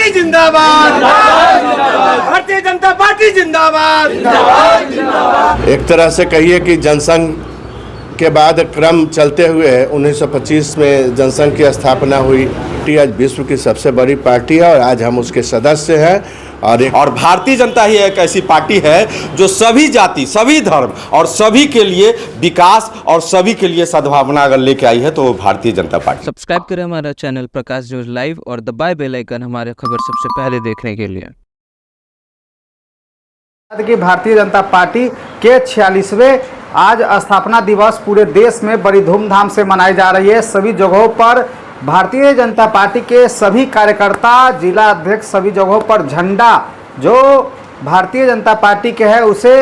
Party जिंदाबाद, Bharatiya Janata party जिंदाबाद। एक तरह से कहिए कि जनसंघ के बाद क्रम चलते हुए 1925 में जनसंघ की स्थापना हुई। आज विश्व की सबसे बड़ी पार्टी है और आज हम उसके सदस्य हैं। और भारतीय जनता ही एक ऐसी पार्टी है जो सभी जाति, सभी धर्म और सभी के लिए विकास और सभी के लिए सद्भावना अगर लेके आई है तो वो भारतीय जनता पार्टी। सब्सक्राइब करें हमारा चैनल प्रकाश न्यूज लाइव और दबाए बेल आइकन हमारे खबर सबसे पहले देखने के लिए। कि भारतीय जनता पार्टी के 46वें आज स्थापना दिवस पूरे देश में बड़ी धूमधाम से मनाई जा रही है। सभी जगहों पर भारतीय जनता पार्टी के सभी कार्यकर्ता, जिला अध्यक्ष सभी जगहों पर झंडा जो भारतीय जनता पार्टी के है उसे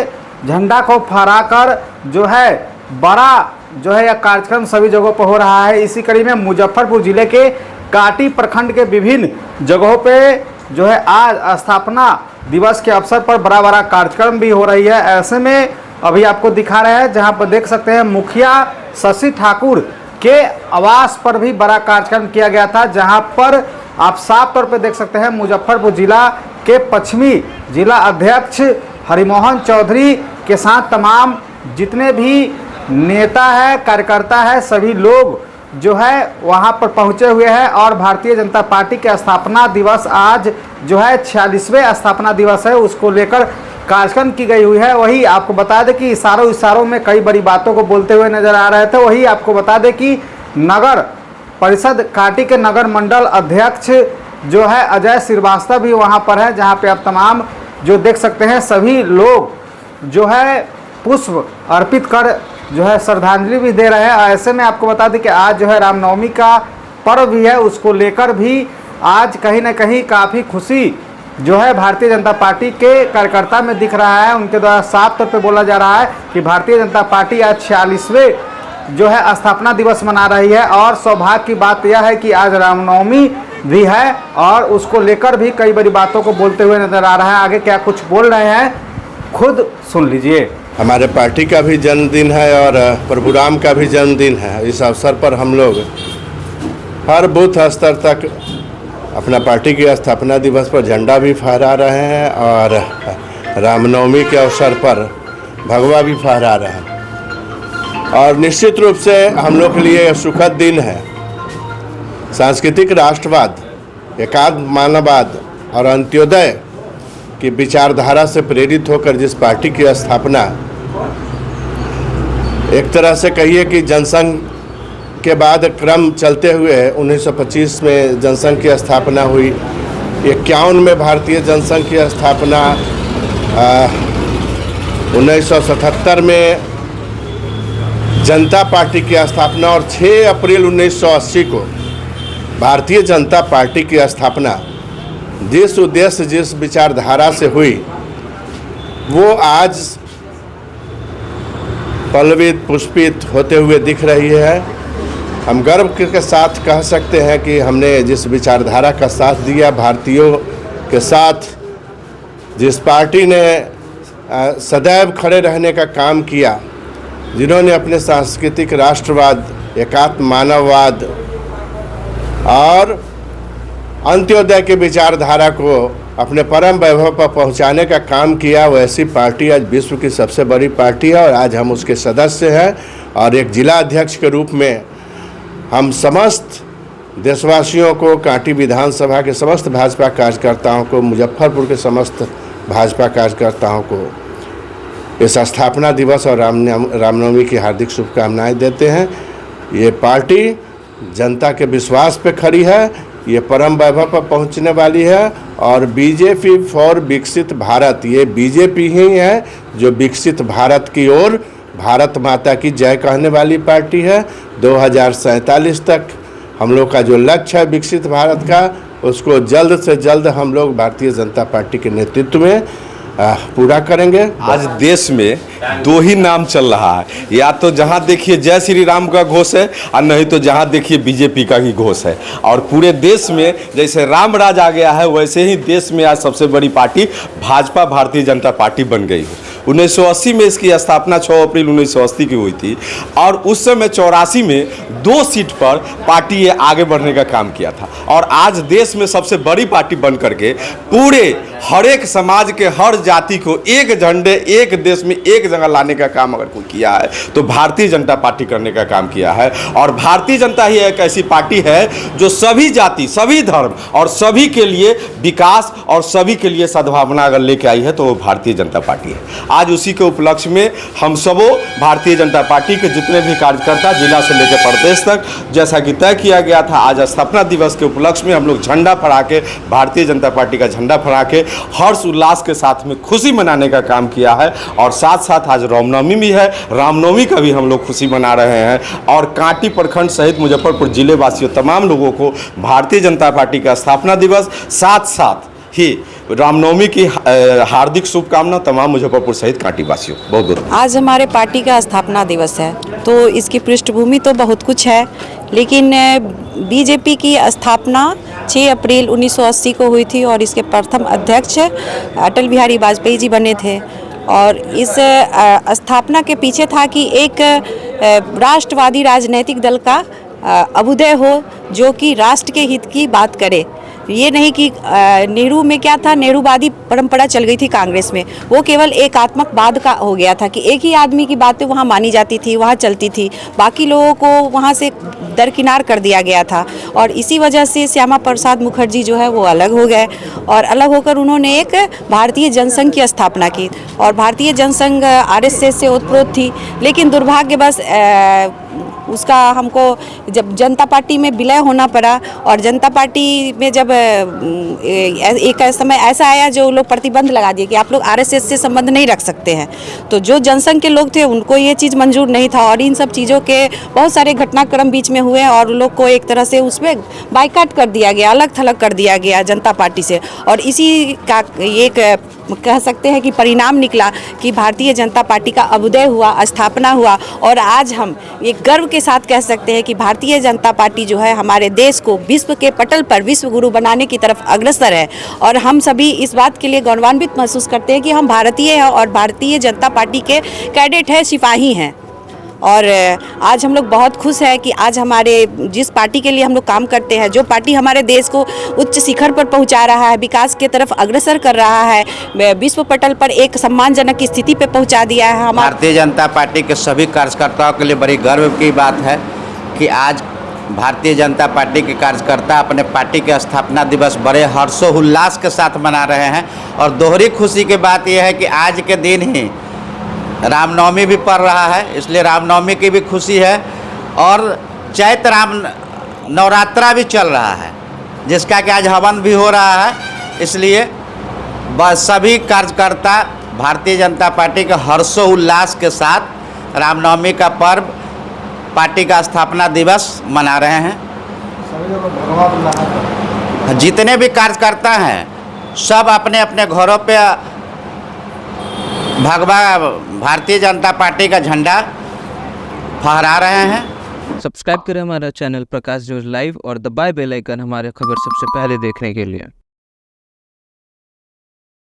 झंडा को फहराकर जो है बड़ा जो है यह कार्यक्रम सभी जगहों पर हो रहा है। इसी कड़ी में मुजफ्फरपुर जिले के काटी प्रखंड के विभिन्न जगहों पे जो है आज स्थापना दिवस के अवसर पर बड़ा बड़ा कार्यक्रम भी हो रही है। ऐसे में अभी आपको दिखा रहे हैं जहां पर देख सकते हैं मुखिया शशि ठाकुर के आवास पर भी बड़ा कार्यक्रम किया गया था, जहां पर आप साफ तौर पर देख सकते हैं मुजफ्फरपुर जिला के पश्चिमी जिला अध्यक्ष हरिमोहन चौधरी के साथ तमाम जितने भी नेता है, कार्यकर्ता है, सभी लोग जो है वहां पर पहुंचे हुए हैं। और भारतीय जनता पार्टी के स्थापना दिवस आज जो है 46वें स्थापना दिवस है, उसको लेकर कार्यक्रम की गई हुई है। वही आपको बता दें कि इशारों में कई बड़ी बातों को बोलते हुए नजर आ रहे थे। वही आपको बता दें कि नगर परिषद काटी के नगर मंडल अध्यक्ष जो है अजय श्रीवास्तव भी वहां पर है, जहां पे आप तमाम जो देख सकते हैं सभी लोग जो है पुष्प अर्पित कर जो है श्रद्धांजलि भी दे रहे हैं। ऐसे में आपको बता दें कि आज जो है रामनवमी का पर्व भी है, उसको लेकर भी आज कहीं ना कहीं काफ़ी खुशी जो है भारतीय जनता पार्टी के कार्यकर्ता में दिख रहा है। उनके द्वारा साफ तौर पे बोला जा रहा है कि भारतीय जनता पार्टी आज 46वें जो है स्थापना दिवस मना रही है। और सौभाग्य की बात यह है कि आज रामनवमी भी है और उसको लेकर भी कई बड़ी बातों को बोलते हुए नजर आ रहा है। आगे क्या कुछ बोल रहे हैं खुद सुन लीजिए। हमारे पार्टी का भी जन्मदिन है और प्रभु राम का भी जन्मदिन है। इस अवसर पर हम लोग हर बूथ स्तर तक अपना पार्टी के स्थापना दिवस पर झंडा भी फहरा रहे हैं और रामनवमी के अवसर पर भगवा भी फहरा रहे हैं। और निश्चित रूप से हम लोग के लिए सुखद दिन है। सांस्कृतिक राष्ट्रवाद, एकात्म मानववाद और अंत्योदय की विचारधारा से प्रेरित होकर जिस पार्टी की स्थापना एक तरह से कहिए कि जनसंघ के बाद क्रम चलते हुए 1925 में जनसंघ की स्थापना हुई। 51 में भारतीय जनसंघ की स्थापना, 1977 में जनता पार्टी की स्थापना और 6 अप्रैल 1980 को भारतीय जनता पार्टी की स्थापना जिस उद्देश्य जिस विचारधारा से हुई वो आज पल्लवित पुष्पित होते हुए दिख रही है। हम गर्व के साथ कह सकते हैं कि हमने जिस विचारधारा का साथ दिया, भारतीयों के साथ जिस पार्टी ने सदैव खड़े रहने का काम किया, जिन्होंने अपने सांस्कृतिक राष्ट्रवाद, एकात्म मानववाद और अंत्योदय की विचारधारा को अपने परम वैभव पर पहुंचाने का काम किया, वैसी पार्टी आज विश्व की सबसे बड़ी पार्टी है और आज हम उसके सदस्य हैं। और एक जिला अध्यक्ष के रूप में हम समस्त देशवासियों को, कांटी विधानसभा के समस्त भाजपा कार्यकर्ताओं को, मुजफ्फरपुर के समस्त भाजपा कार्यकर्ताओं को इस स्थापना दिवस और रामनवमी की हार्दिक शुभकामनाएं देते हैं। ये पार्टी जनता के विश्वास पे खड़ी है, ये परम वैभव पर पहुंचने वाली है। और बीजेपी फॉर विकसित भारत, ये बीजेपी ही है जो विकसित भारत की ओर भारत माता की जय कहने वाली पार्टी है। 2047 तक हम लोग का जो लक्ष्य है विकसित भारत का, उसको जल्द से जल्द हम लोग भारतीय जनता पार्टी के नेतृत्व में पूरा करेंगे। आज देश में दो ही नाम चल रहा है, या तो जहां देखिए जय श्री राम का घोष है और नहीं तो जहां देखिए बीजेपी का ही घोष है। और पूरे देश में जैसे राम राज आ गया है, वैसे ही देश में आज सबसे बड़ी पार्टी भाजपा भारतीय जनता पार्टी बन गई है। 1980 में इसकी स्थापना 6 अप्रैल 1980 की हुई थी और उस समय 84 में 2 सीट पर पार्टी ये आगे बढ़ने का काम किया था और आज देश में सबसे बड़ी पार्टी बन करके पूरे हर एक समाज के हर जाति को एक झंडे एक देश में एक जगह लाने का काम अगर कोई किया है तो भारतीय जनता पार्टी करने का काम किया है। और भारतीय जनता ही एक ऐसी पार्टी है जो सभी जाति, सभी धर्म और सभी के लिए विकास और सभी के लिए सद्भावना अगर लेके आई है तो वो भारतीय जनता पार्टी है। आज उसी के उपलक्ष्य में हम सबों भारतीय जनता पार्टी के जितने भी कार्यकर्ता जिला से लेकर प्रदेश तक, जैसा कि तय किया गया था, आज स्थापना दिवस के उपलक्ष्य में हम लोग झंडा फहरा के, भारतीय जनता पार्टी का झंडा फहरा के हर्ष उल्लास के साथ में खुशी मनाने का काम किया है। और साथ साथ आज रामनवमी भी है, रामनवमी का भी हम लोग खुशी मना रहे हैं। और कांटी प्रखंड सहित मुजफ्फरपुर जिले वासियों तमाम लोगों को भारतीय जनता पार्टी का स्थापना दिवस साथ साथ ही रामनवमी की हार्दिक शुभकामना तमाम मुजफ्फरपुर सहित कांटी वासियों। बहुत बहुत आज हमारे पार्टी का स्थापना दिवस है तो इसकी पृष्ठभूमि तो बहुत कुछ है, लेकिन बीजेपी की स्थापना 6 अप्रैल 1980 को हुई थी और इसके प्रथम अध्यक्ष अटल बिहारी वाजपेयी जी बने थे। और इस स्थापना के पीछे था कि एक राष्ट्रवादी राजनीतिक दल का अभ्युदय हो जो कि राष्ट्र के हित की बात करे। ये नहीं कि नेहरू में क्या था, नेहरूवादी परंपरा चल गई थी कांग्रेस में, वो केवल एकात्मकवाद का हो गया था कि एक ही आदमी की बातें वहाँ मानी जाती थी, वहाँ चलती थी, बाकी लोगों को वहाँ से दरकिनार कर दिया गया था। और इसी वजह से श्यामा प्रसाद मुखर्जी जो है वो अलग हो गए और अलग होकर उन्होंने एक भारतीय जनसंघ की स्थापना की और भारतीय जनसंघ आरएसएस से ओतप्रोत थी। लेकिन दुर्भाग्यवश उसका हमको जब जनता पार्टी में विलय होना पड़ा और जनता पार्टी में जब एक समय ऐसा आया जो लोग प्रतिबंध लगा दिए कि आप लोग आरएसएस से संबंध नहीं रख सकते हैं, तो जो जनसंघ के लोग थे उनको ये चीज़ मंजूर नहीं था और इन सब चीज़ों के बहुत सारे घटनाक्रम बीच में हुए और लोग को एक तरह से उसमें बाइकाट कर दिया गया, अलग थलग कर दिया गया जनता पार्टी से। और इसी का एक कह सकते हैं कि परिणाम निकला कि भारतीय जनता पार्टी का अभ्युदय हुआ, स्थापना हुआ और आज हम एक गर्व के साथ कह सकते हैं कि भारतीय जनता पार्टी जो है हमारे देश को विश्व के पटल पर विश्व गुरु बनाने की तरफ अग्रसर है। और हम सभी इस बात के लिए गौरवान्वित महसूस करते हैं कि हम भारतीय हैं और भारतीय जनता पार्टी के कैडेट हैं, सिपाही हैं। और आज हम लोग बहुत खुश हैं कि आज हमारे जिस पार्टी के लिए हम लोग काम करते हैं, जो पार्टी हमारे देश को उच्च शिखर पर पहुंचा रहा है, विकास के तरफ अग्रसर कर रहा है, विश्व पटल पर एक सम्मानजनक स्थिति पे पहुंचा दिया है। भारतीय जनता पार्टी के सभी कार्यकर्ताओं के लिए बड़ी गर्व की बात है कि आज भारतीय जनता पार्टी के कार्यकर्ता अपने पार्टी के स्थापना दिवस बड़े हर्षोल्लास के साथ मना रहे हैं। और दोहरी खुशी की बात यह है कि आज के दिन ही रामनवमी भी पड़ रहा है, इसलिए रामनवमी की भी खुशी है। और चैत्र राम नवरात्रा भी चल रहा है जिसका कि आज हवन भी हो रहा है, इसलिए बस सभी कार्यकर्ता भारतीय जनता पार्टी के हर्षोल्लास के साथ रामनवमी का पर्व, पार्टी का स्थापना दिवस मना रहे हैं। जितने भी कार्यकर्ता हैं सब अपने अपने घरों पे भारतीय जनता पार्टी का झंडा फहरा रहे हैं। सब्सक्राइब करें हमारा चैनल प्रकाश न्यूज लाइव और दबाए बेल आइकन हमारे खबर सबसे पहले देखने के लिए।